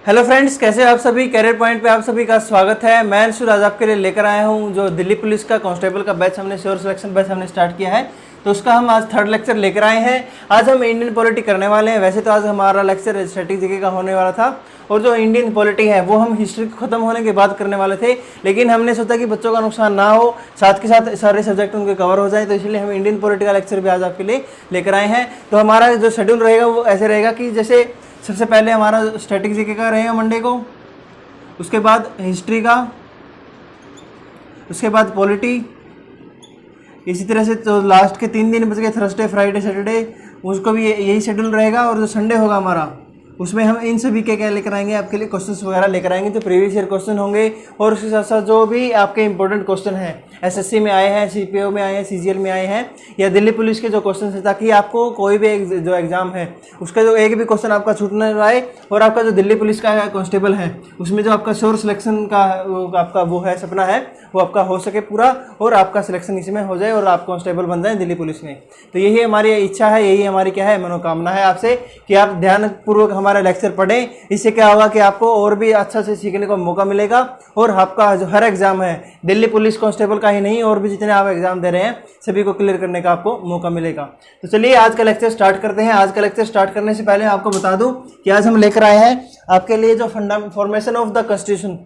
Hello friends, कैसे हो आप सभी। कैरियर पॉइंट पे आप सभी का स्वागत है। मैं अंशुल आज आपके लिए लेकर आया हूं जो दिल्ली पुलिस का कांस्टेबल का बैच हमने श्योर सिलेक्शन बैच हमने स्टार्ट किया है, तो उसका हम आज थर्ड लेक्चर लेकर आए हैं। आज हम इंडियन पॉलिटी करने वाले हैं। वैसे तो आज हमारा लेक्चर स्टैटिक जीके का होने वाला था और जो इंडियन पॉलिटी है वो हम हिस्ट्री खत्म होने के बाद करने वाले थे, लेकिन हमने सोचा कि बच्चों का नुकसान ना हो, साथ के साथ सारे सब्जेक्ट उनके कवर हो जाए, तो इसलिए हम इंडियन पॉलिटी का लेक्चर भी आज आपके लिए लेकर आए हैं। तो हमारा जो शेड्यूल रहेगा वो ऐसे रहेगा कि जैसे सबसे पहले हमारा स्टैटिक जीके का रहेगा मंडे को, उसके बाद हिस्ट्री का, उसके बाद पॉलिटी, इसी तरह से तो लास्ट के 3 दिन बच गए, थर्सडे फ्राइडे सैटरडे, उसको भी यही शेड्यूल रहेगा। और जो संडे होगा हमारा उसमें हम इन सभी के क्या लेकर आएंगे, आपके लिए क्वेश्चंस वगैरह लेकर आएंगे, जो प्रीवियस ईयर क्वेश्चन होंगे और उसके साथ साथ जो भी आपके इंपॉर्टेंट क्वेश्चन हैं, एसएससी में आए हैं, सीपीओ में आए हैं, सीजीएल में आए हैं या दिल्ली पुलिस के जो क्वेश्चन है, ताकि आपको कोई भी जो एग्जाम है उसका जो एक भी क्वेश्चन आपका छूटने पाए। और आपका जो दिल्ली पुलिस का कांस्टेबल है उसमें जो आपका श्योर सिलेक्शन का आपका वो है सपना है वो आपका हो सके पूरा, और आपका सिलेक्शन इसमें हो जाए और आप कांस्टेबल बन जाए दिल्ली पुलिस में। तो यही हमारी इच्छा है, यही हमारी क्या है मनोकामना है आपसे कि आप ध्यानपूर्वक हमारा लेक्चर पढ़ें। इससे क्या होगा कि आपको और भी अच्छा से सीखने का मौका मिलेगा और आपका जो हर एग्जाम है दिल्ली पुलिस कांस्टेबल का ही नहीं और भी जितने आप एग्जाम दे रहे हैं सभी को क्लियर करने का आपको मौका मिलेगा। तो चलिए आज का लेक्चर स्टार्ट करते हैं। आज का लेक्चर स्टार्ट करने से पहले आपको बता दूं कि आज हम लेकर आए हैं आपके लिए जो फॉर्मेशन ऑफ द कॉन्स्टिट्यूशन,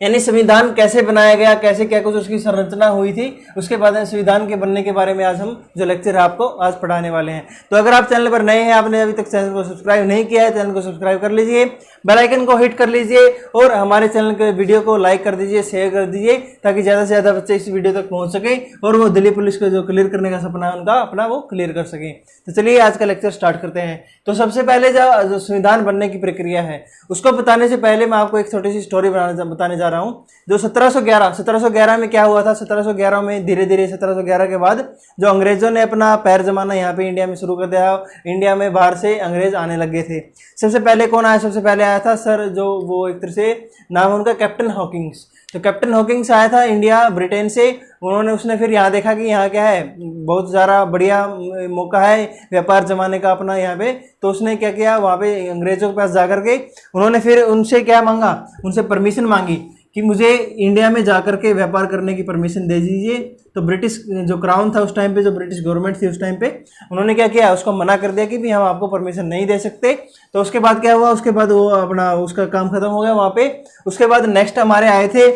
यानी संविधान कैसे बनाया गया, कैसे क्या कुछ उसकी संरचना हुई थी, उसके बाद संविधान के बनने के बारे में आज हम जो लेक्चर है आपको आज पढ़ाने वाले हैं। तो अगर आप चैनल पर नए हैं, आपने अभी तक चैनल को सब्सक्राइब नहीं किया है, चैनल को सब्सक्राइब कर लीजिए, बेल आइकन को हिट कर लीजिए और हमारे चैनल के वीडियो को लाइक कर दीजिए, शेयर कर दीजिए, ताकि ज़्यादा से ज़्यादा बच्चे इस वीडियो तक पहुँच सके और वो दिल्ली पुलिस को जो क्लियर करने का सपना है उनका अपना वो क्लियर कर सके। तो चलिए आज का लेक्चर स्टार्ट करते हैं। तो सबसे पहले जो संविधान बनने की प्रक्रिया है उसको बताने से पहले मैं आपको एक छोटी सी स्टोरी बताने जा रहा हूँ। जो 1711 में क्या हुआ था, 1711 में धीरे धीरे 1711 के बाद जो अंग्रेजों ने अपना पैर जमाना यहाँ पे इंडिया में शुरू कर दिया, इंडिया में बाहर से अंग्रेज आने लगे थे। सबसे पहले कौन आया, सबसे पहले आया था सर जो वो एक तरह से नाम उनका कैप्टन हॉकिंग्स। तो कैप्टन हॉकिंग्स आया था इंडिया ब्रिटेन से। उसने फिर यहाँ देखा कि यहाँ क्या है, बहुत ज़्यादा बढ़िया मौका है व्यापार जमाने का अपना यहाँ पे। तो उसने क्या किया, वहाँ पे अंग्रेजों के पास जाकर के उन्होंने फिर उनसे क्या मांगा, उनसे परमिशन मांगी कि मुझे इंडिया में जाकर के व्यापार करने की परमिशन दे दीजिए। तो ब्रिटिश जो क्राउन था उस टाइम पे, जो ब्रिटिश गवर्नमेंट थी उस टाइम पे, उन्होंने क्या किया, उसको मना कर दिया कि भी हम आपको परमिशन नहीं दे सकते। तो उसके बाद क्या हुआ, उसके बाद वो अपना उसका काम खत्म हो गया वहाँ पे। उसके बाद नेक्स्ट हमारे आए थे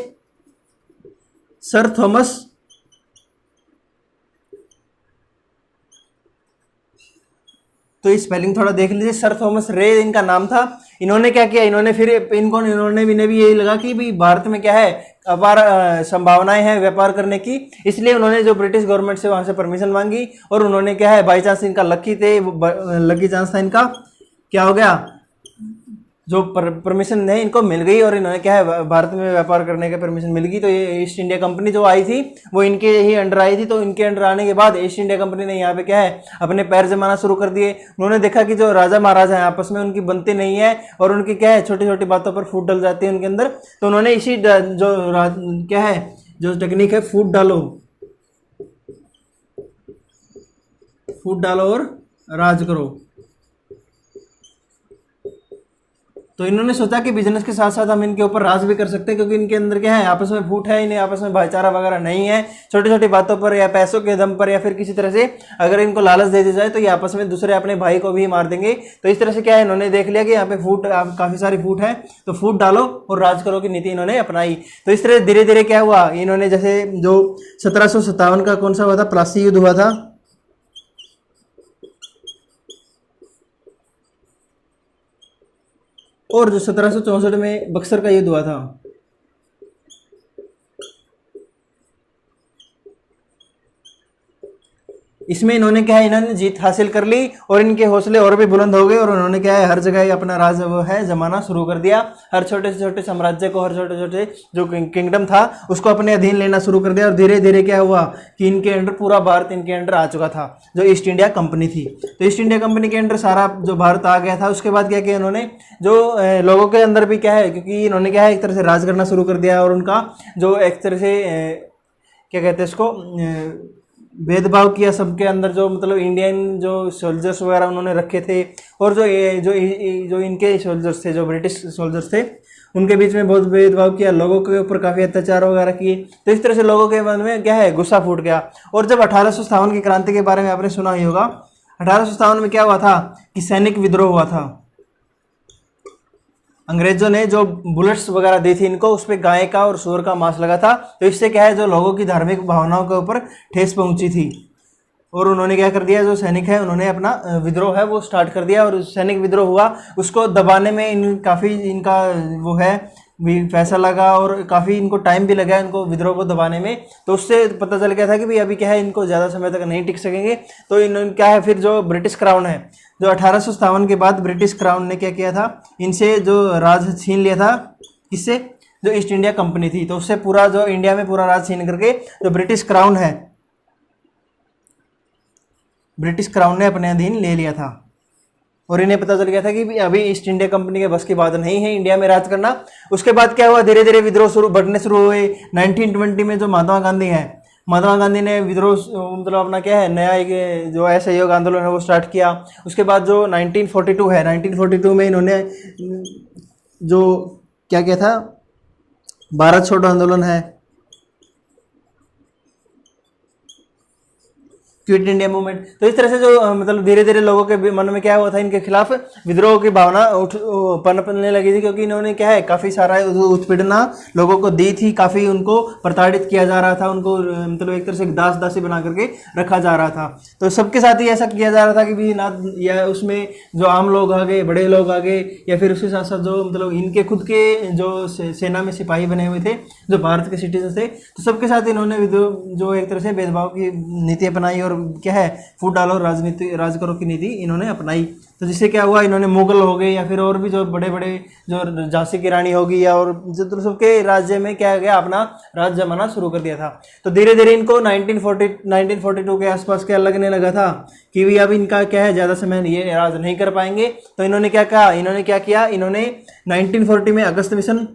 सर थॉमस, तो स्पेलिंग थोड़ा देख लीजिए, सर थॉमस रे इनका नाम था। इन्होंने क्या किया, इन्होंने भी यही लगा कि भाई भारत में क्या है अपार संभावनाएं हैं व्यापार करने की, इसलिए उन्होंने जो ब्रिटिश गवर्नमेंट से वहां से परमिशन मांगी। और उन्होंने क्या है, बाई चांस इनका लकी चांस था इनका, क्या हो गया, जो परमिशन नहीं इनको मिल गई और इन्होंने क्या है भारत में व्यापार करने का परमिशन मिल गई। तो ये ईस्ट इंडिया कंपनी जो आई थी वो इनके ही अंडर आई थी। तो इनके अंडर आने के बाद ईस्ट इंडिया कंपनी ने यहाँ पे क्या है अपने पैर जमाना शुरू कर दिए। उन्होंने देखा कि जो राजा महाराजा हैं आपस में उनकी बनती नहीं है और उनकी क्या है छोटी छोटी बातों पर फूट डल जाती है उनके अंदर। तो उन्होंने इसी क्या है जो टेक्निक है, फूट डालो और राज करो। तो इन्होंने सोचा कि बिजनेस के साथ साथ हम इनके ऊपर राज भी कर सकते हैं, क्योंकि इनके अंदर क्या है आपस में फूट है, इन्हें आपस में भाईचारा वगैरह नहीं है। छोटी छोटी बातों पर या पैसों के दम पर या फिर किसी तरह से अगर इनको लालच दे दी जाए तो ये आपस में दूसरे अपने भाई को भी मार देंगे। तो इस तरह से क्या है, इन्होंने देख लिया कि यहाँ पे फूट काफी सारी फूट है, तो फूट डालो और राज करो की नीति इन्होंने अपनाई। तो इस तरह धीरे धीरे क्या हुआ, इन्होंने जैसे जो 1757 का कौन सा हुआ था, प्लासी युद्ध हुआ था, और जो 1764 में बक्सर का युद्ध हुआ था। इसमें इन्होंने क्या है, इन्होंने जीत हासिल कर ली और इनके हौसले और भी बुलंद हो गए और उन्होंने क्या है हर जगह अपना राज वो है जमाना शुरू कर दिया। हर छोटे से छोटे साम्राज्य को, हर छोटे छोटे जो किंगडम था उसको अपने अधीन लेना शुरू कर दिया। और धीरे धीरे क्या हुआ कि इनके अंडर पूरा भारत इनके अंडर आ चुका था, जो ईस्ट इंडिया कंपनी थी। तो ईस्ट इंडिया कंपनी के अंडर सारा जो भारत आ गया था। उसके बाद क्या किया इन्होंने, जो लोगों के अंदर भी क्या है, क्योंकि इन्होंने क्या है एक तरह से राज करना शुरू कर दिया और उनका जो एक तरह से क्या कहते हैं इसको, भेदभाव किया सबके अंदर, जो मतलब इंडियन जो सोल्जर्स वगैरह उन्होंने रखे थे, और जो इनके सोल्जर्स थे, जो ब्रिटिश सोल्जर्स थे, उनके बीच में बहुत भेदभाव किया, लोगों के ऊपर काफ़ी अत्याचार वगैरह किए। तो इस तरह से लोगों के मन में क्या है, गुस्सा फूट गया। और जब 1857 की क्रांति के बारे में आपने सुना ही होगा, 1857 में क्या हुआ था कि सैनिक विद्रोह हुआ था। अंग्रेजों ने जो बुलेट्स वगैरह दी थी इनको, उस पर गाय का और सूअर का मांस लगा था। तो इससे क्या है, जो लोगों की धार्मिक भावनाओं के ऊपर ठेस पहुंची थी, और उन्होंने क्या कर दिया, जो सैनिक है उन्होंने अपना विद्रोह है वो स्टार्ट कर दिया। और सैनिक विद्रोह हुआ, उसको दबाने में काफ़ी इनका वो है भी पैसा लगा, और काफ़ी इनको टाइम भी लगा इनको विद्रोह को दबाने में। तो उससे पता चल गया था कि भाई अभी क्या है, इनको ज़्यादा समय तक नहीं टिक सकेंगे। तो इन्होंने क्या है, फिर जो ब्रिटिश क्राउन है, जो 1857 के बाद ब्रिटिश क्राउन ने क्या किया था, इनसे जो राज छीन लिया था। किससे? जो ईस्ट इंडिया कंपनी थी। तो उससे पूरा जो इंडिया में पूरा राज छीन करके जो ब्रिटिश क्राउन है, ब्रिटिश क्राउन ने अपने अधीन ले लिया था। और इन्हें पता चल गया था कि अभी ईस्ट इंडिया कंपनी के बस की बात नहीं है इंडिया में राज करना। उसके बाद क्या हुआ, धीरे धीरे विद्रोह बढ़ने शुरू हुए। 1920 में जो महात्मा गांधी है, महात्मा गांधी ने विद्रोह मतलब अपना क्या है, नया एक जो असहयोग आंदोलन है वो स्टार्ट किया। उसके बाद जो 1942 है, 1942 में इन्होंने जो क्या किया था, भारत छोड़ो आंदोलन है, क्विट इंडिया मूवमेंट। तो इस तरह से जो मतलब धीरे धीरे लोगों के मन में क्या हुआ था, इनके खिलाफ विद्रोह की भावना पनपने लगी थी, क्योंकि इन्होंने क्या है, काफ़ी सारा उत्पीड़ना लोगों को दी थी, काफ़ी उनको प्रताड़ित किया जा रहा था, उनको मतलब एक तरह से दास दासी बना करके रखा जा रहा था। तो सबके साथ ही ऐसा किया जा रहा था कि भी ना, या उसमें जो आम लोग आ गए, बड़े लोग आ गए, या फिर उसके साथ साथ जो मतलब इनके खुद के जो सेना में सिपाही बने हुए थे, जो भारत के सिटीजन थे, तो सबके साथ इन्होंने जो एक तरह से भेदभाव की नीति अपनाई, और क्या है, फूट डालो राजनीति राज करो की नीति इन्होंने अपनाई। तो जिससे क्या हुआ, इन्होंने मुगल हो गए, या फिर और भी जो बड़े बड़े जो झांसी की रानी होगी, या और जो सबके राज्य में क्या गया, अपना राज जमाना शुरू कर दिया था। तो धीरे धीरे इनको 1942 के आसपास क्या लगने लगा था कि भी अब इनका क्या है, ज़्यादा समय ये राज नहीं कर पाएंगे। तो इन्होंने क्या कहा, इन्होंने क्या किया, इन्होंने 1940 में अगस्त मिशन,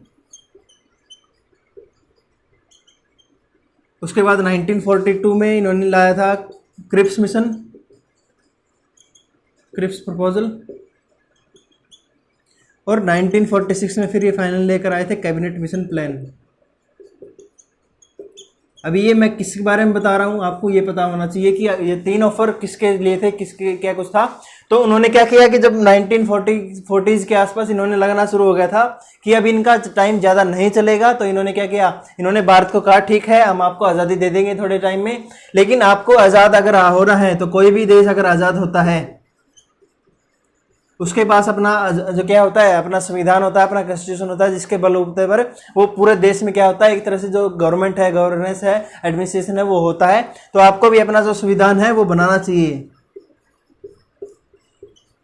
उसके बाद 1942 में इन्होंने लाया था क्रिप्स मिशन, क्रिप्स प्रपोजल, और 1946 में फिर ये फाइनल लेकर आए थे कैबिनेट मिशन प्लान। अभी ये मैं किसके बारे में बता रहा हूँ, आपको ये पता होना चाहिए कि ये 3 ऑफर किसके लिए थे, किसके क्या कुछ था। तो उन्होंने क्या किया कि जब 1940s के आसपास इन्होंने लगना शुरू हो गया था कि अब इनका टाइम ज़्यादा नहीं चलेगा, तो इन्होंने क्या किया, इन्होंने भारत को कहा ठीक है, हम आपको आज़ादी दे देंगे थोड़े टाइम में, लेकिन आपको आज़ाद अगर हो रहा है, तो कोई भी देश अगर आज़ाद होता है, उसके पास अपना जो क्या होता है, अपना संविधान होता है, अपना कॉन्स्टिट्यूशन होता है, जिसके बलबूते पर वो पूरे देश में क्या होता है, एक तरह से जो गवर्नमेंट है, गवर्नेंस है, एडमिनिस्ट्रेशन है, वो होता है। तो आपको भी अपना जो संविधान है वो बनाना चाहिए।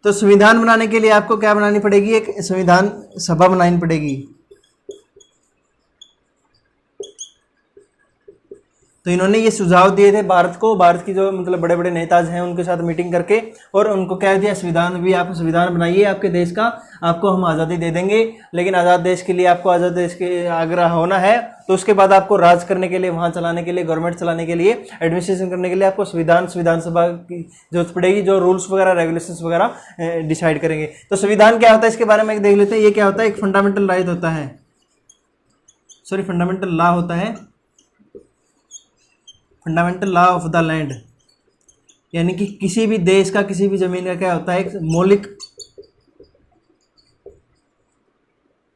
तो संविधान बनाने के लिए आपको क्या बनानी पड़ेगी, एक संविधान सभा बनानी पड़ेगी। तो इन्होंने ये सुझाव दिए थे भारत को, भारत की जो मतलब बड़े बड़े नेताज हैं उनके साथ मीटिंग करके, और उनको क्या दिया, संविधान भी, आप संविधान बनाइए आपके देश का, आपको हम आज़ादी दे देंगे, लेकिन आज़ाद देश के लिए आपको आज़ाद देश के आग्रह होना है, तो उसके बाद आपको राज करने के लिए, वहाँ चलाने के लिए, गवर्नमेंट चलाने के लिए, एडमिनिस्ट्रेशन करने के लिए आपको विधान सभा की जरूरत पड़ेगी, जो रूल्स वगैरह रेगुलेशंस वगैरह डिसाइड करेंगे। तो संविधान क्या होता है, इसके बारे में देख लेते हैं। ये क्या होता है, एक फंडामेंटल राइट होता है, सॉरी फंडामेंटल लॉ होता है, fundamental law of the land, यानी कि किसी भी देश का, किसी भी जमीन का क्या होता है, एक मौलिक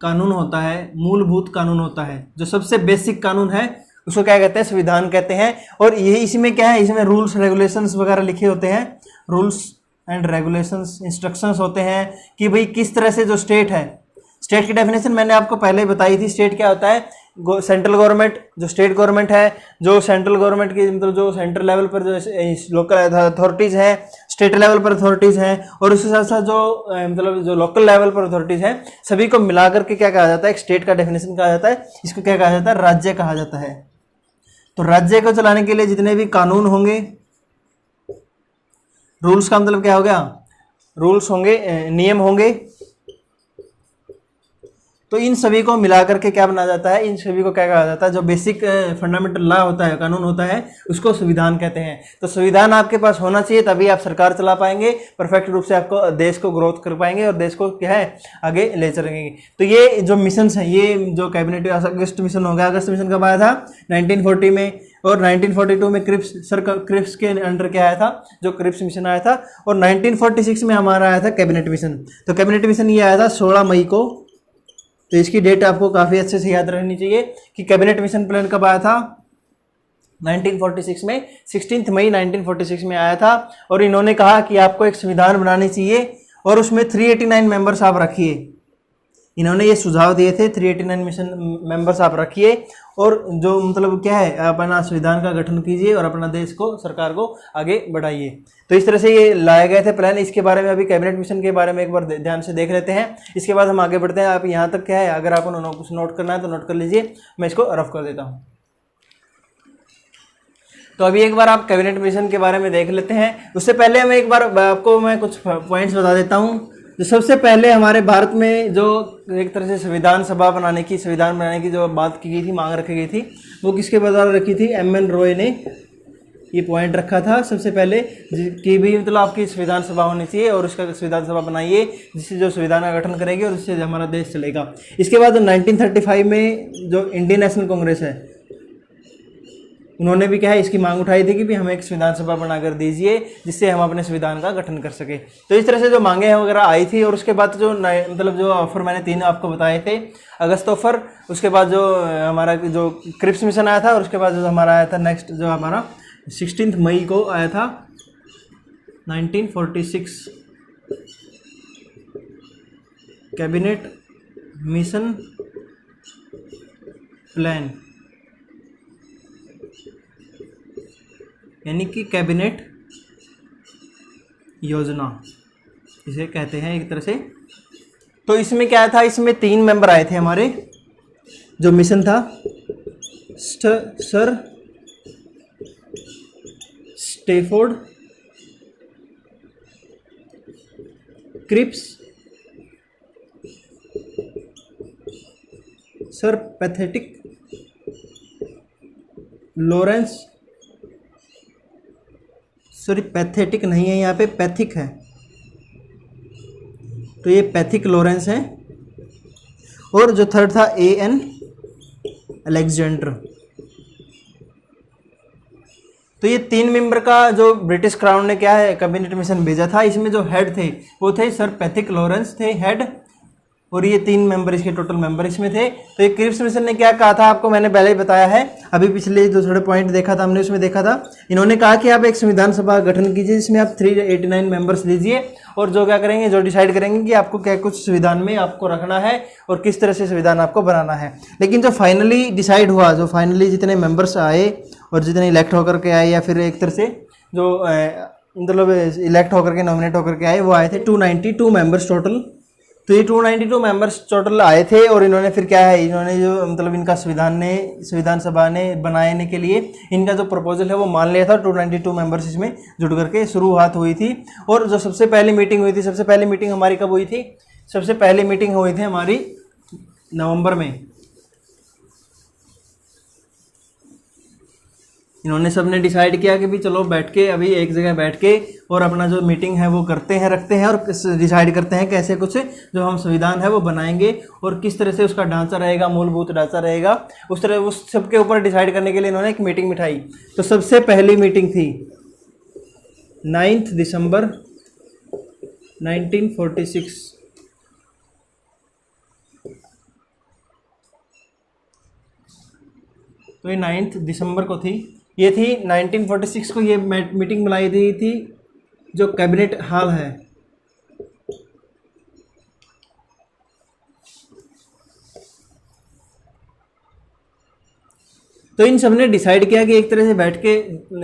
कानून होता है, मूलभूत कानून होता है, जो सबसे बेसिक कानून है, उसको क्या कहते हैं, संविधान कहते हैं। और ये इसमें क्या है, इसमें रूल्स रेगुलेशंस वगैरह लिखे होते हैं, रूल्स एंड रेगुलेशंस, इंस्ट्रक्शंस होते हैं कि भाई किस तरह से जो स्टेट है, स्टेट की डेफिनेशन मैंने आपको पहले ही बताई थी। स्टेट क्या होता है, सेंट्रल गवर्नमेंट, जो स्टेट गवर्नमेंट है, जो सेंट्रल गवर्नमेंट की मतलब जो सेंट्रल लेवल पर जो लोकल अथॉरिटीज़ हैं, स्टेट लेवल पर अथॉरिटीज़ हैं, और उसके साथ साथ जो मतलब जो लोकल लेवल पर अथॉरिटीज़ हैं, सभी को मिला करके क्या कहा जाता है, एक स्टेट का डेफिनेशन कहा जाता है। इसको क्या कहा जाता है, राज्य कहा जाता है। तो राज्य को चलाने के लिए जितने भी कानून होंगे, रूल्स का मतलब क्या हो गया, रूल्स होंगे, नियम होंगे, तो इन सभी को मिला करके क्या बना जाता है, इन सभी को क्या कहा जाता है, जो बेसिक फंडामेंटल लॉ होता है, कानून होता है, उसको संविधान कहते हैं। तो संविधान आपके पास होना चाहिए, तभी आप सरकार चला पाएंगे, परफेक्ट रूप से आपको देश को ग्रोथ कर पाएंगे और देश को क्या है आगे ले चलेंगे। तो ये जो मिशन है, ये जो कैबिनेट अगस्त मिशन हो गया, अगस्त मिशन कब आया था 1940 में, और 1942 में क्रिप्स के अंडर क्या आया था, जो क्रिप्स मिशन आया था, और 1946 में हमारा आया था कैबिनेट मिशन। तो कैबिनेट मिशन ये आया था 16 मई को। तो इसकी डेट आपको काफ़ी अच्छे से याद रखनी चाहिए कि कैबिनेट मिशन प्लान कब आया था 1946 में, 16 मई 1946 में आया था। और इन्होंने कहा कि आपको एक संविधान बनानी चाहिए और उसमें 389 मेंबर्स आप रखिए। इन्होंने ये सुझाव दिए थे 389 मिशन मेंबर्स आप रखिए, और जो मतलब क्या है अपना संविधान का गठन कीजिए और अपना देश को, सरकार को आगे बढ़ाइए। तो इस तरह से ये लाए गए थे प्लान। इसके बारे में अभी कैबिनेट मिशन के बारे में एक बार ध्यान से देख लेते हैं, इसके बाद हम आगे बढ़ते हैं। आप यहाँ तक क्या है, अगर आपको कुछ नोट करना है तो नोट कर लीजिए, मैं इसको रफ कर देता हूँ। तो अभी एक बार आप कैबिनेट मिशन के बारे में देख लेते हैं। उससे पहले हम एक बार आपको मैं कुछ पॉइंट्स बता देता हूँ। जो सबसे पहले हमारे भारत में जो एक तरह से संविधान बनाने की जो बात की गई थी, मांग रखी गई थी, वो किसके द्वारा रखी थी, एम.एन. रॉय ने ये पॉइंट रखा था सबसे पहले कि भी मतलब आपकी संविधान सभा होनी चाहिए और उसका संविधान सभा बनाइए जिससे जो संविधान का गठन करेगी और उससे हमारा देश चलेगा। इसके बाद 1935 में जो इंडियन नेशनल कांग्रेस है, उन्होंने भी क्या है इसकी मांग उठाई थी कि भी हमें एक संविधान सभा बनाकर दीजिए जिससे हम अपने संविधान का गठन कर सके। तो इस तरह से जो मांगे वगैरह आई थी, और उसके बाद जो मतलब जो ऑफर मैंने 3 आपको बताए थे, अगस्त ऑफर, उसके बाद जो हमारा जो क्रिप्स मिशन आया था, और उसके बाद जो हमारा आया था नेक्स्ट जो हमारा 16 मई को आया था 1946 कैबिनेट मिशन प्लान, यानी कि कैबिनेट योजना इसे कहते हैं एक तरह से। तो इसमें क्या था, इसमें 3 मेंबर आए थे हमारे। जो मिशन था sir Stafford Cripps, sir Lawrence, sorry pathetic नहीं है, यहाँ पे पैथिक है, तो ये पैथिक लॉरेंस है। और जो थर्ड था A.N. अलेक्जेंडर। तो ये 3 मेंबर का जो ब्रिटिश क्राउन ने क्या है कैबिनेट मिशन भेजा था, इसमें जो हेड थे वो थे सर पैथिक लॉरेंस थे हेड, और ये 3 मेंबर इसके टोटल मेंबर इसमें थे। तो ये क्रिप्स मिशन ने क्या कहा था आपको मैंने पहले ही बताया है, अभी पिछले जो थोड़े पॉइंट देखा था हमने उसमें देखा था, इन्होंने कहा कि आप एक संविधान सभा गठन कीजिए जिसमें आप 389 मेंबर्स लीजिए, और जो क्या करेंगे, जो डिसाइड करेंगे कि आपको क्या कुछ संविधान में आपको रखना है और किस तरह से संविधान आपको बनाना है। लेकिन जो फाइनली डिसाइड हुआ, जो फाइनली जितने मेंबर्स आए और जितने इलेक्ट होकर के आए, या फिर एक तरह से जो मतलब इलेक्ट होकर के नॉमिनेट होकर के आए, वो आए थे 292 मेंबर्स टोटल। तो ये 292 मेंबर्स टोटल आए थे, और इन्होंने फिर क्या है, इन्होंने जो मतलब इनका संविधान सभा ने बनाने के लिए इनका जो प्रपोजल है वो मान लिया था। 292 मेंबर्स इसमें जुड़ करके शुरुआत हुई थी। और जो सबसे पहली मीटिंग हुई थी, सबसे पहली मीटिंग हमारी कब हुई थी, सबसे पहली मीटिंग हुई थी हमारी नवंबर में। इन्होंने सबने डिसाइड किया कि भी चलो बैठ के अभी एक जगह बैठ के और अपना जो मीटिंग है वो करते हैं, रखते हैं, और डिसाइड करते हैं कैसे कुछ जो हम संविधान है वो बनाएंगे और किस तरह से उसका ढांचा रहेगा, मूलभूत ढांचा रहेगा, उस तरह उस सबके ऊपर डिसाइड करने के लिए इन्होंने एक मीटिंग बिठाई। तो सबसे पहली मीटिंग थी 9 दिसंबर 1946। तो ये 9 दिसंबर को थी, ये थी 1946 को ये मीटिंग बुलाई गई थी जो कैबिनेट हॉल है। तो इन सब ने डिसाइड किया कि एक तरह से बैठ के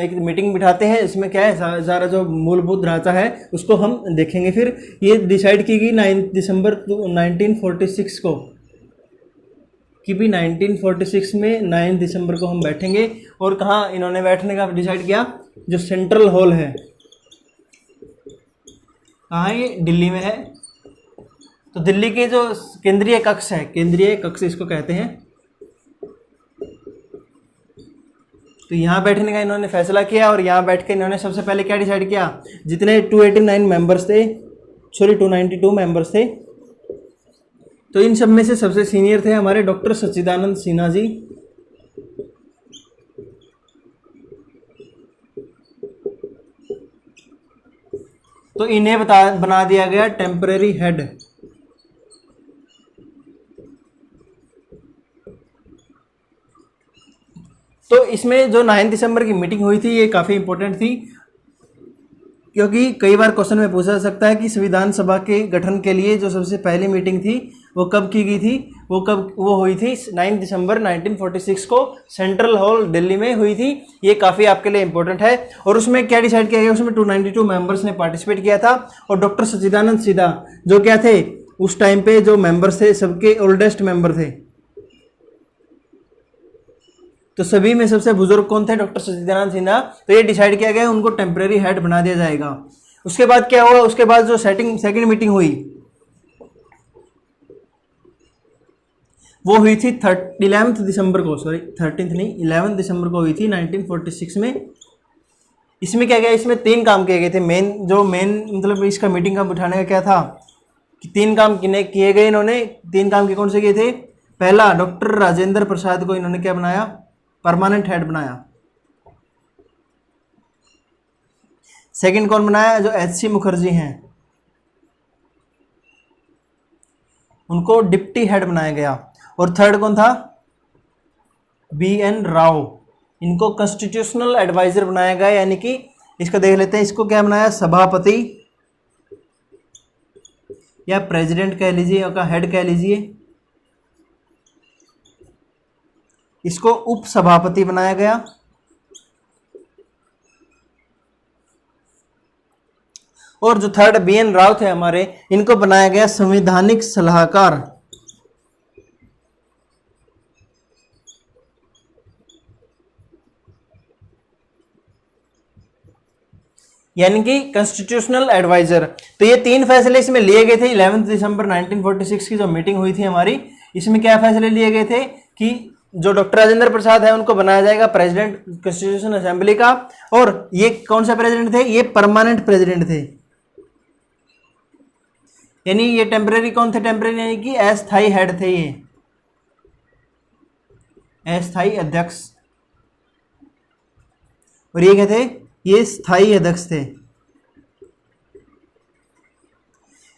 एक मीटिंग बिठाते हैं, इसमें क्या है सारा जो मूलभूत ढांचा है उसको हम देखेंगे। फिर ये डिसाइड की गई 9 दिसंबर 1946 को कि भी 1946 में 9 दिसंबर को हम बैठेंगे। और कहाँ इन्होंने बैठने का डिसाइड किया, जो सेंट्रल हॉल है, कहाँ है ये, दिल्ली में है। तो दिल्ली के जो केंद्रीय कक्ष है, केंद्रीय कक्ष इसको कहते हैं, तो यहाँ बैठने का इन्होंने फैसला किया और यहाँ बैठ के इन्होंने सबसे पहले क्या डिसाइड किया, जितने 289 मेंबर्स थे, सॉरी 292 मेंबर्स थे, तो इन सब में से सबसे सीनियर थे हमारे डॉक्टर सच्चिदानंद सिन्हा जी। तो इन्हें बना दिया गया टेम्परेरी हेड। तो इसमें जो 9 दिसंबर की मीटिंग हुई थी ये काफ़ी इंपॉर्टेंट थी, क्योंकि कई बार क्वेश्चन में पूछा जा सकता है कि संविधान सभा के गठन के लिए जो सबसे पहली मीटिंग थी वो कब की गई थी, वो हुई थी 9 दिसंबर 1946 को सेंट्रल हॉल दिल्ली में हुई थी। ये काफ़ी आपके लिए इंपॉर्टेंट है। और उसमें क्या डिसाइड किया गया, उसमें 292 मेंबर्स ने पार्टिसिपेट किया था और डॉक्टर सच्चिदानंद सिन्हा जो क्या थे उस टाइम पे जो मेंबर्स थे सबके ओल्डेस्ट मेंबर थे। तो सभी में सबसे बुजुर्ग कौन थे, डॉक्टर सच्चिदानंद सिन्हा। तो ये डिसाइड किया गया उनको टेम्परेरी हेड बना दिया जाएगा। उसके बाद क्या हुआ, उसके बाद जो सेकंड मीटिंग हुई वो हुई थी 11 दिसंबर को, सॉरी 13 नहीं 11 दिसंबर को हुई थी 1946 में। इसमें क्या गया, इसमें 3 काम किए गए थे। मेन मतलब इसका मीटिंग का बिठाने का क्या था कि 3 काम किए गए इन्होंने। 3 काम कौन से किए थे। पहला, डॉक्टर राजेंद्र प्रसाद को इन्होंने क्या बनाया, परमानेंट हेड बनाया। सेकंड कौन बनाया, जो HC मुखर्जी हैं उनको डिप्टी हेड बनाया गया। और थर्ड कौन था, BN राव, इनको कॉन्स्टिट्यूशनल एडवाइजर बनाया गया। यानी कि इसका देख लेते हैं, इसको क्या बनाया, सभापति या प्रेसिडेंट कह लीजिए या हेड कह लीजिए, इसको उप सभापति बनाया गया। और जो थर्ड BN राव थे हमारे, इनको बनाया गया संवैधानिक सलाहकार। यानी कि कॉन्स्टिट्यूशनल एडवाइजर। तो ये 3 फैसले इसमें लिए गए थे। 11 दिसंबर 1946 की जो मीटिंग हुई थी हमारी, इसमें क्या फैसले लिए गए थे कि जो डॉक्टर राजेंद्र प्रसाद है उनको बनाया जाएगा प्रेसिडेंट कॉन्स्टिट्यूशन असेंबली का। और ये कौन सा प्रेसिडेंट थे, ये परमानेंट प्रेसिडेंट थे। यानी ये टेम्परेरी कौन थे, टेम्परेरी यानी कि अस्थायी हेड थे, ये अस्थायी अध्यक्ष। और ये क्या थे, ये स्थायी अध्यक्ष थे।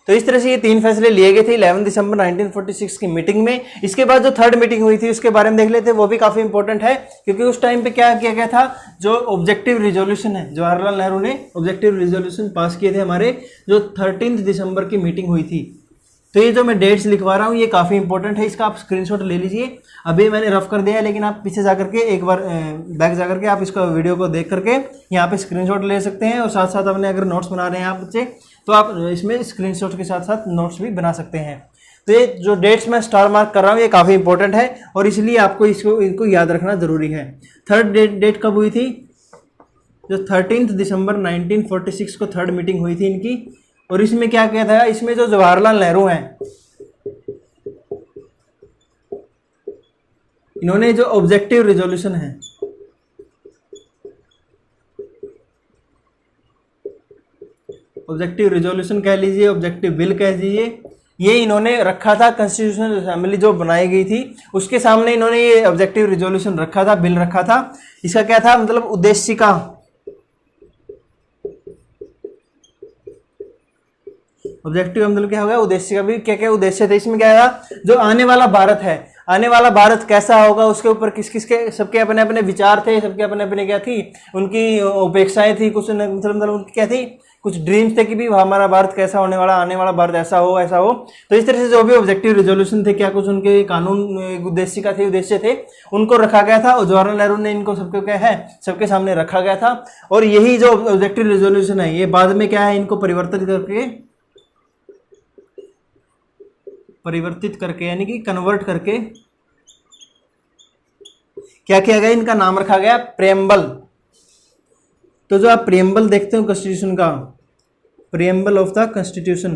तो इस तरह से ये 3 फैसले लिए गए थे 11 दिसंबर 1946 की मीटिंग में। इसके बाद जो थर्ड मीटिंग हुई थी उसके बारे में देख लेते हैं, वो भी काफी इंपॉर्टेंट है, क्योंकि उस टाइम पे क्या किया गया था, जो ऑब्जेक्टिव रिजोल्यूशन है, जवाहरलाल नेहरू ने ऑब्जेक्टिव रिजोल्यूशन पास किए थे हमारे, जो 13 दिसंबर की मीटिंग हुई थी। तो ये जो मैं डेट्स लिखवा रहा हूँ ये काफ़ी इंपॉर्टेंट है, इसका आप स्क्रीनशॉट ले लीजिए। अभी मैंने रफ कर दिया है, लेकिन आप पीछे जा करके एक बार बैक जा करके आप इसका वीडियो को देख करके यहाँ पे स्क्रीनशॉट ले सकते हैं। और साथ साथ अपने अगर नोट्स बना रहे हैं आप बच्चे, तो आप इसमें स्क्रीनशॉट के साथ साथ नोट्स भी बना सकते हैं। तो ये जो डेट्स मैं स्टार मार्क कर रहा हूँ ये काफ़ी इंपॉर्टेंट है और इसलिए आपको इनको याद रखना जरूरी है। थर्ड डेट कब हुई थी, जो 13 दिसंबर 1946 को थर्ड मीटिंग हुई थी इनकी। और इसमें क्या किया था, इसमें जो जवाहरलाल नेहरू हैं, इन्होंने जो ऑब्जेक्टिव रिजोल्यूशन है, ऑब्जेक्टिव रिजोल्यूशन कह लीजिए, ऑब्जेक्टिव बिल कह लीजिए, ये इन्होंने रखा था। कॉन्स्टिट्यूशनल असेंबली जो बनाई गई थी उसके सामने इन्होंने ये ऑब्जेक्टिव रिजोल्यूशन रखा था, बिल रखा था। इसका क्या था, मतलब उद्देशिका, ऑब्जेक्टिव मतलब क्या होगा, उद्देश्य का भी क्या क्या उद्देश्य थे। इसमें क्या था, जो आने वाला भारत है, आने वाला भारत कैसा होगा उसके ऊपर किस किस के सबके अपने अपने विचार थे, सबके अपने अपने क्या थी, उनकी अपेक्षाएं थी, कुछ मतलब उनकी क्या थी, कुछ ड्रीम्स थे कि भी हमारा भारत कैसा होने वाला, आने वाला भारत ऐसा हो ऐसा हो। तो इस तरह से जो भी ऑब्जेक्टिव रिजोल्यूशन थे, क्या कुछ उनके कानून उद्देश्य थे, उद्देश्य थे, उनको रखा गया था। और जवाहरलाल नेहरू ने इनको सबको क्या है, सबके सामने रखा गया था। और यही जो ऑब्जेक्टिव रिजोल्यूशन है ये बाद में क्या है, इनको परिवर्तित करके यानी कि कन्वर्ट करके क्या किया गया, इनका नाम रखा गया प्रेम्बल। तो जो आप प्रेम्बल देखते हो कॉन्स्टिट्यूशन का, प्रेम्बल ऑफ द कॉन्स्टिट्यूशन,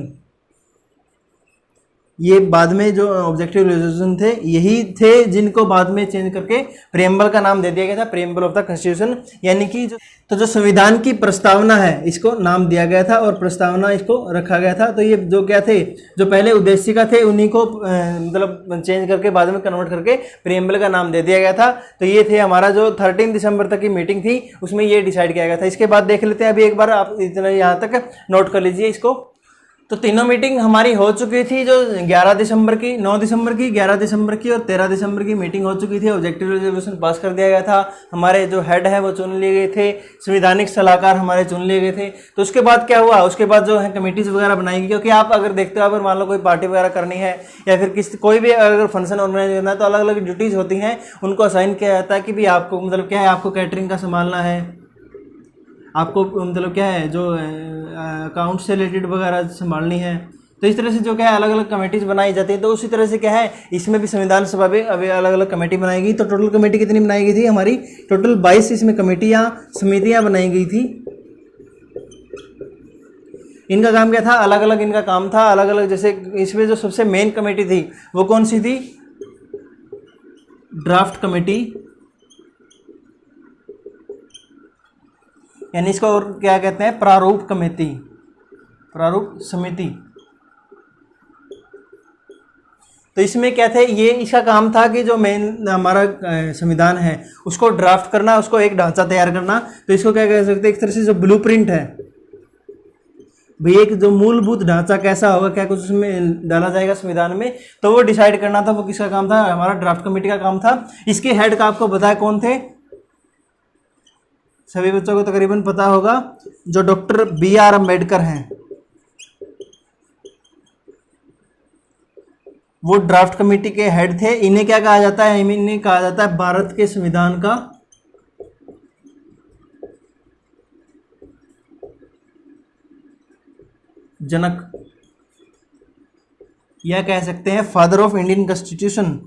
ये बाद में जो ऑब्जेक्टिव रेजोल्यूशन थे यही थे जिनको बाद में चेंज करके प्रेम्बल का नाम दे दिया गया था, प्रेम्बल ऑफ द कॉन्स्टिट्यूशन। यानी कि जो संविधान की प्रस्तावना है इसको नाम दिया गया था और प्रस्तावना इसको रखा गया था। तो ये जो क्या थे, जो पहले उद्देशिका थे उन्हीं को मतलब चेंज करके बाद में कन्वर्ट करके प्रेम्बल का नाम दे दिया गया था। तो ये थे हमारा जो 13 दिसंबर तक की मीटिंग थी, उसमें ये डिसाइड किया गया था। इसके बाद देख लेते हैं, अभी एक बार आप इतना यहाँ तक नोट कर लीजिए इसको। तो तीनों मीटिंग हमारी हो चुकी थी, जो 11 दिसंबर की, 9 दिसंबर की, 11 दिसंबर की और 13 दिसंबर की मीटिंग हो चुकी थी। ऑब्जेक्टिव रेजोल्यूशन पास कर दिया गया था, हमारे जो हेड है वो चुन लिए गए थे, संवैधानिक सलाहकार हमारे चुन लिए गए थे। तो उसके बाद क्या हुआ, उसके बाद जो है कमेटीज वगैरह बनाई गई, क्योंकि आप अगर देखते हो अगर मान लो कोई पार्टी वगैरह करनी है या फिर कोई भी अगर फंक्शन ऑर्गेनाइज करना है तो अलग अलग ड्यूटीज़ होती हैं, उनको असाइन किया जाता है कि भी आपको मतलब क्या है, आपको कैटरिंग का संभालना है, आपको मतलब क्या है जो अकाउंट से रिलेटेड वगैरह संभालनी है। तो इस तरह से जो क्या है अलग अलग कमेटीज बनाई जाती हैं। तो उसी तरह से क्या है इसमें भी संविधान सभा में अभी अलग अलग कमेटी बनाई गई। तो टोटल कमेटी कितनी बनाई गई थी हमारी, टोटल 22 इसमें कमेटियाँ समितियाँ बनाई गई थी। इनका काम क्या था, अलग अलग इनका काम था, अलग अलग। जैसे इसमें जो सबसे मेन कमेटी थी वो कौन सी थी, ड्राफ्ट कमेटी, यानी इसको और क्या कहते हैं, प्रारूप कमेटी, प्रारूप समिति। तो इसमें क्या थे, ये इसका काम था कि जो मेन हमारा संविधान है उसको ड्राफ्ट करना, उसको एक ढांचा तैयार करना। तो इसको क्या कह सकते हैं, एक तरह से जो ब्लूप्रिंट है भाई, एक जो मूलभूत ढांचा कैसा होगा, क्या कुछ उसमें डाला जाएगा संविधान में, तो वो डिसाइड करना था। वो किसका काम था, हमारा ड्राफ्ट कमेटी का काम था। इसके हेड का आपको बताया कौन थे, सभी बच्चों को तकरीबन पता होगा, जो डॉक्टर BR अम्बेडकर हैं, वो ड्राफ्ट कमेटी के हेड थे। इन्हें क्या कहा जाता है, इन्हें कहा जाता है भारत के संविधान का जनक, या कह सकते हैं फादर ऑफ इंडियन कॉन्स्टिट्यूशन।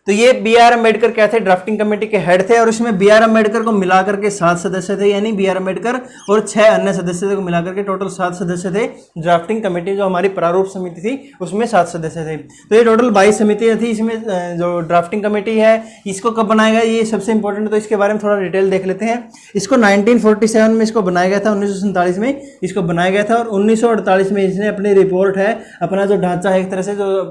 तो ये BR अम्बेडकर क्या थे, ड्राफ्टिंग कमेटी के हेड थे। और इसमें BR अम्बेडकर को मिलाकर के 7 सदस्य थे, यानी BR अम्बेडकर और 6 अन्य सदस्य को मिलाकर के टोटल 7 सदस्य थे। ड्राफ्टिंग कमेटी जो हमारी प्रारूप समिति थी उसमें 7 सदस्य थे। तो ये टोटल 22 समितियाँ थी। इसमें जो ड्राफ्टिंग कमेटी है इसको कब बनाया गया, ये सबसे इंपॉर्टेंट, तो इसके बारे में थोड़ा डिटेल देख लेते हैं। इसको 1947 में इसको बनाया गया था, 1947 में इसको बनाया गया था। और 1948 में इसने अपनी रिपोर्ट है, अपना जो ढांचा है, एक तरह से जो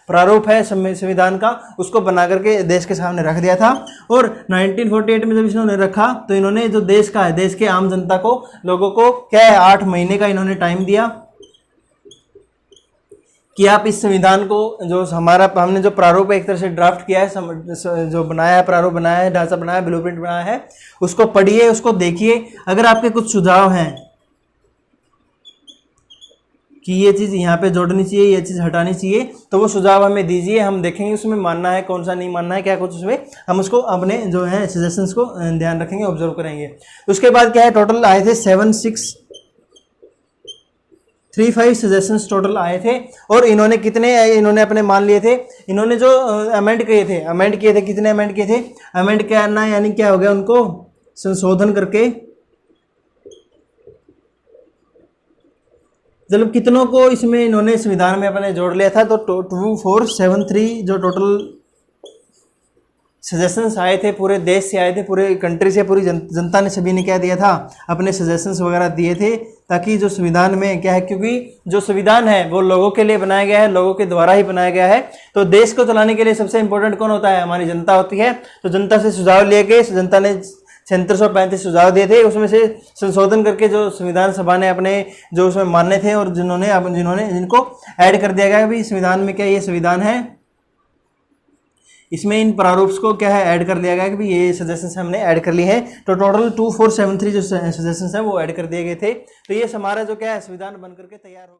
प्रारूप है संविधान का, उसको बना करके देश के सामने रख दिया था। और 1948 में जब इन्होंने रखा तो इन्होंने जो देश का है, देश के आम जनता को, लोगों को क्या है 8 महीने का इन्होंने टाइम दिया कि आप इस संविधान को, जो हमारा हमने जो प्रारूप एक तरह से ड्राफ्ट किया है, जो बनाया है, प्रारूप बनाया है, ढांचा बनाया है, ब्लूप्रिंट बनाया है, उसको पढ़िए, उसको देखिए। अगर आपके कुछ सुझाव हैं कि ये चीज़ यहाँ पे जोड़नी चाहिए, ये चीज़ हटानी चाहिए, तो वो सुझाव हमें दीजिए। हम देखेंगे उसमें मानना है, कौन सा नहीं मानना है, क्या कुछ उसमें हम उसको अपने जो है सजेशंस को ध्यान रखेंगे, ऑब्जर्व करेंगे। उसके बाद क्या है, टोटल आए थे 7635 सजेशंस टोटल आए थे। और इन्होंने कितने, इन्होंने अपने मान लिए थे, इन्होंने जो अमेंड किए थे, कितने अमेंड किए थे, अमेंड करना यानी क्या हो गया, उनको संशोधन करके, मतलब कितनों को इसमें इन्होंने संविधान में अपने जोड़ लिया था। तो 2473 जो टोटल सजेशंस आए थे, पूरे देश से आए थे, पूरे कंट्री से, पूरी जनता ने, सभी ने क्या दिया था, अपने सजेशंस वगैरह दिए थे, ताकि जो संविधान में क्या है, क्योंकि जो संविधान है वो लोगों के लिए बनाया गया है, लोगों के द्वारा ही बनाया गया है। तो देश को चलाने के लिए सबसे इंपॉर्टेंट कौन होता है, हमारी जनता होती है। तो जनता से सुझाव लिए गए, जनता ने 7635 सुझाव दिए थे, उसमें से संशोधन करके जो संविधान सभा ने अपने जो उसमें मानने थे और जिनको ऐड कर दिया गया भी संविधान में, क्या ये संविधान है, इसमें इन प्रारूप को क्या है ऐड कर लिया गया कि ये सजेशंस हमने ऐड कर लिए हैं। तो टोटल 2473 जो सजेशंस हैं वो ऐड कर दिए गए थे। तो ये हमारा जो क्या है संविधान बन करके तैयार हो